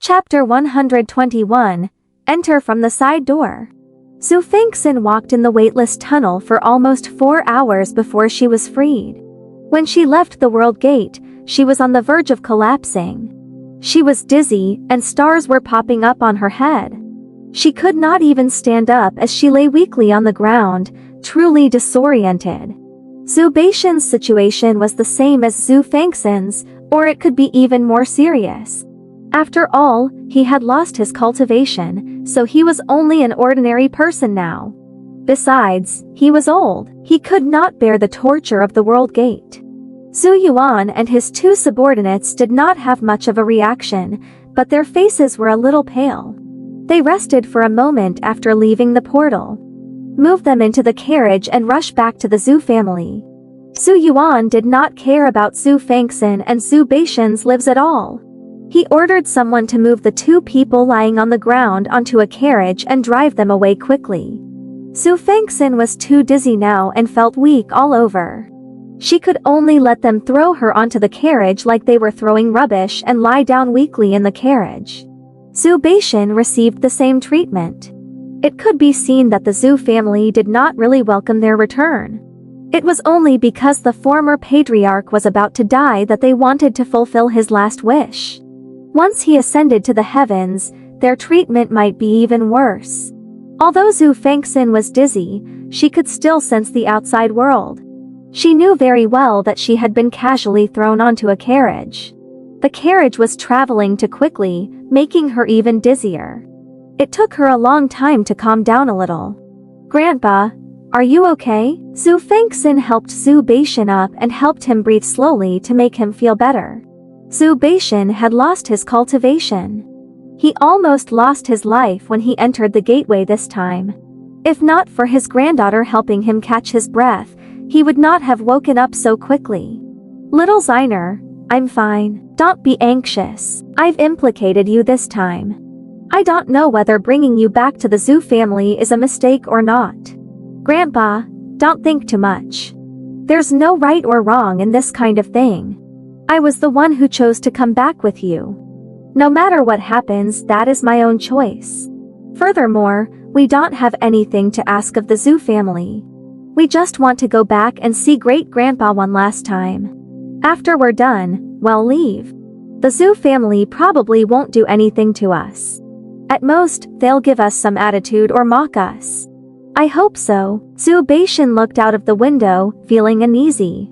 Chapter 121. Enter from the side door. Xue Fanxin walked in the weightless tunnel for almost 4 hours before she was freed. When she left the world gate, she was on the verge of collapsing. She was dizzy, and stars were popping up on her head. She could not even stand up as she lay weakly on the ground, truly disoriented. Xue Fanxin's situation was the same as Xue Fanxin's, or it could be even more serious. After all, he had lost his cultivation, so he was only an ordinary person now. Besides, he was old. He could not bear the torture of the world gate. Zhu Yuan and his 2 subordinates did not have much of a reaction, but their faces were a little pale. They rested for a moment after leaving the portal. Move them into the carriage and rush back to the Xu family. Zhu Yuan did not care about Xue Fanxin and Xue Fanxin's lives at all. He ordered someone to move the 2 people lying on the ground onto a carriage and drive them away quickly. Xue Fanxin was too dizzy now and felt weak all over. She could only let them throw her onto the carriage like they were throwing rubbish and lie down weakly in the carriage. Xue Fanxin received the same treatment. It could be seen that the Xue family did not really welcome their return. It was only because the former patriarch was about to die that they wanted to fulfill his last wish. Once he ascended to the heavens, their treatment might be even worse. Although Xue Fanxin was dizzy, she could still sense the outside world. She knew very well that she had been casually thrown onto a carriage. The carriage was traveling too quickly, making her even dizzier. It took her a long time to calm down a little. "Grandpa, are you okay?" Xue Fanxin helped Xue Fanxin up and helped him breathe slowly to make him feel better. Xue Fanxin had lost his cultivation. He almost lost his life when he entered the gateway this time. If not for his granddaughter helping him catch his breath, he would not have woken up so quickly. "Little Xiner, I'm fine. Don't be anxious. I've implicated you this time. I don't know whether bringing you back to the Xue family is a mistake or not. Grandpa, don't think too much. There's no right or wrong in this kind of thing. I was the one who chose to come back with you. No matter what happens, that is my own choice. Furthermore, we don't have anything to ask of the Xue family. We just want to go back and see great-grandpa one last time. After we're done, we'll leave. The Xue family probably won't do anything to us. At most, they'll give us some attitude or mock us. I hope so." Xue Fanxin looked out of the window, feeling uneasy.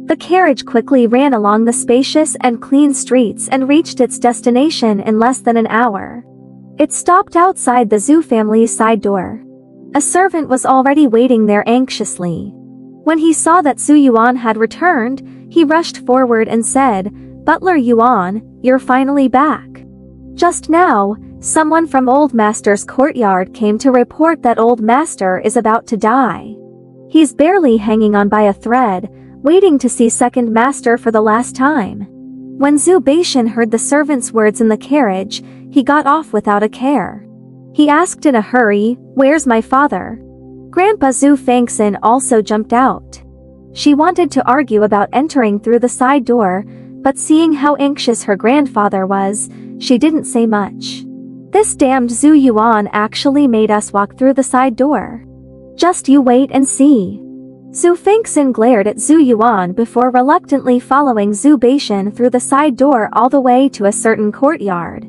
The carriage quickly ran along the spacious and clean streets and reached its destination in less than an hour. It stopped outside the Xue family's side door. A servant was already waiting there anxiously. When he saw that Xue Yuan had returned, he rushed forward and said, "Butler Yuan, you're finally back. Just now, someone from Old Master's courtyard came to report that Old Master is about to die. He's barely hanging on by a thread, waiting to see Second Master for the last time." When Xue Fanxin heard the servant's words in the carriage, he got off without a care. He asked in a hurry, "Where's my father?" Grandpa Xue Fanxin also jumped out. She wanted to argue about entering through the side door, but seeing how anxious her grandfather was, she didn't say much. "This damned Xue Yuan actually made us walk through the side door. Just you wait and see." Xue Fanxin glared at Xue Yuan before reluctantly following Xue Fanxin through the side door all the way to a certain courtyard.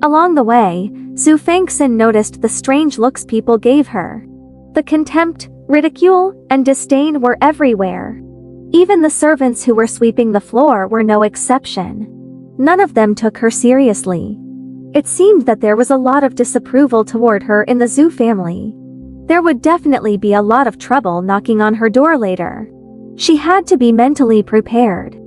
Along the way, Xue Fanxin noticed the strange looks people gave her. The contempt, ridicule, and disdain were everywhere. Even the servants who were sweeping the floor were no exception. None of them took her seriously. It seemed that there was a lot of disapproval toward her in the Xue family. There would definitely be a lot of trouble knocking on her door later. She had to be mentally prepared.